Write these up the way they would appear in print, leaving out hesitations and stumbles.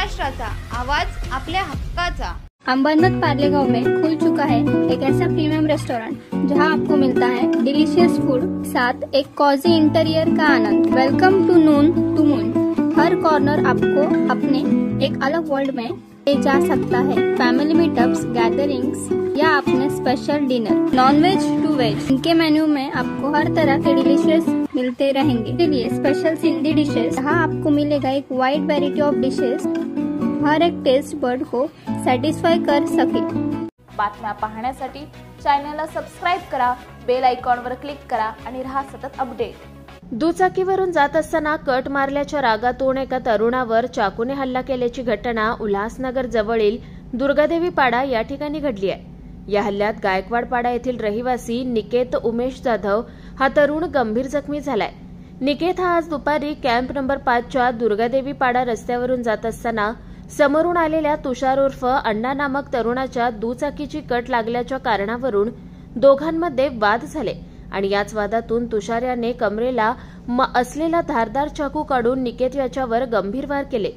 महाराष्ट्राचा आवाज आपल्या हक्काचा। अंबरनाथ पार्ले गांव में खुल चुका है एक ऐसा प्रीमियम रेस्टोरेंट जहां आपको मिलता है डिलीशियस फूड साथ एक कॉजी इंटीरियर का आनंद। Welcome to noon to moon. हर कॉर्नर आपको अपने एक अलग वर्ल्ड में ले जा सकता है। फैमिली मीटअप्स, गैदरिंग्स या अपने special dinner, non veg to veg. इनके मेन्यू में आपको हर तरह के डिलीशियस मिलते रहेंगे। इसलिए स्पेशल सिंधी डिशेस, जहाँ आपको मिलेगा एक वाइड वैरायटी ऑफ डिशेस, हर एक टेस्ट बर्ड को सॅटिस्फाय कर सके। बातम्या पाहण्यासाठी चॅनलला सबस्क्राइब करा, बेल आयकॉनवर क्लिक करा आणि रहा सतत अपडेट। दुचाकीवरून जात असताना कट मारल्याच्या रागातून एका तरुणावर चाकूने हल्ला केल्याची घटना उल्हासनगर जवळील दुर्गादेवी पाडा या ठिकाणी घडली आहे। या हल्ल्यात गायकवाड पाडा येथील रहिवासी निकेत उमेश जाधव हा तरुण गंभीर जखमी झालाय। निकेत हा आज दुपारी कॅम्प नंबर 5 च्या दुर्गादेवी पाडा रस्त्यावरून जात असताना समोरून आलेल्या तुषार उर्फ अण्णा नामक तरुणाच्या दुचाकीची कट लागल्याच्या कारणावरून दोघांमध्ये वाद झाले आणि याच वादातून तुषार याने कमरेला असलेला धारदार चाकू काढून निकेत याच्यावर गंभीर वार केले।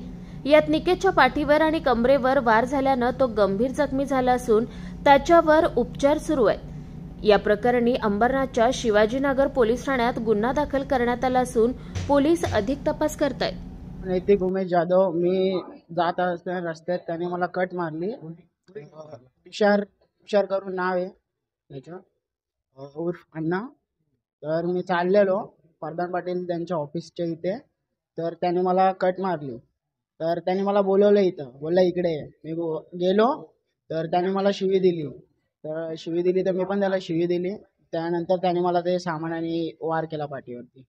यात निकेतच्या पाठीवर आणि कमरेवर वार झाल्यानं तो गंभीर जखमी झाला असून त्याच्यावर उपचार सुरू आहेत। या प्रकरणी अंबरनाथच्या शिवाजीनगर पोलीस ठाण्यात गुन्हा दाखल करण्यात आला असून पोलीस अधिक तपास करतायत। नैतिक उमेश जाधव, मी जात असताना रस्त्यात त्याने मला कट मारली। तुषार करून नाव आहे त्याचं, उर्फ अण्णा। तर मी चाललेलो प्रधान पाटील त्यांच्या ऑफिसच्या इथे, तर त्याने मला कट मारली। तर त्याने मला बोलवलं इथं, बोलला इकडे। मी गेलो तर त्याने मला शिवी दिली, तर मी पण त्याला शिवी दिली। त्यानंतर त्याने मला ते सामानाने वार केला पाठीवरती।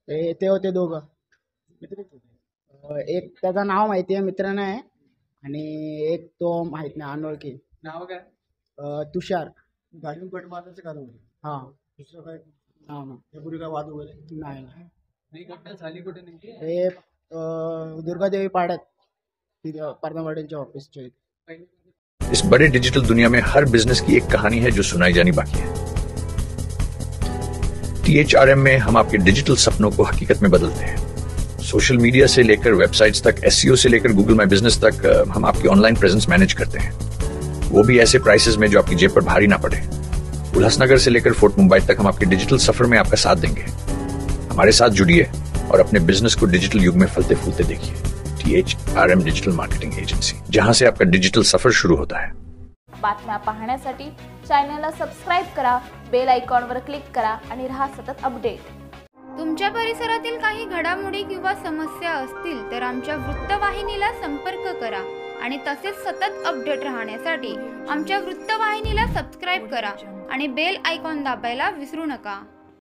ते होते दोघं, एक त्याचं नाव माहिती आहे, मित्र नाही, आणि एक तो माहित नाही, अनोळखी। नाव काय? तुषार। गाडीवर कट मारण्याचं कारण हा, दुसरं काय नाव ना? यापूर्वी काय वाद वगैरे नाही घटना झाली कुठे नेमकी? हे दुर्गादेवी पाड्यात, प्रधान पाटीलच्या ऑफिसच्या इथे। इस बड़े डिजिटल दुनिया में हर बिजनेस की एक कहानी है जो सुनाई जानी बाकी है। THRM में हम आपके डिजिटल सपनों को हकीकत में बदलते हैं। सोशल मीडिया से लेकर वेबसाइट्स तक, SEO से लेकर गूगल माई बिजनेस तक, हम आपकी ऑनलाइन प्रेजेंस मैनेज करते हैं, वो भी ऐसे प्राइसेस में जो आपकी जेब पर भारी ना पड़े। उल्हासनगर से लेकर फोर्ट मुंबई तक हम आपके डिजिटल सफर में आपका साथ देंगे। हमारे साथ जुड़िए और अपने बिजनेस को डिजिटल युग में फलते फूलते देखिए। THRM डिजिटल मार्केटिंग एजेंसी, जहां से आपका डिजिटल सफर शुरू होता है। बातम्या पाहण्यासाठी चॅनलला सबस्क्राइब करा, बेल आयकॉनवर क्लिक करा आणि रहा सतत अपडेट। तुमच्या परिसरातील काही घडामोडी किंवा समस्या असतील तर आमच्या वृत्तवाहिनीला संपर्क करा आणि तसेच सतत अपडेट राहण्यासाठी आमच्या वृत्तवाहिनीला सबस्क्राइब करा आणि बेल आयकॉन दाबायला विसरू नका।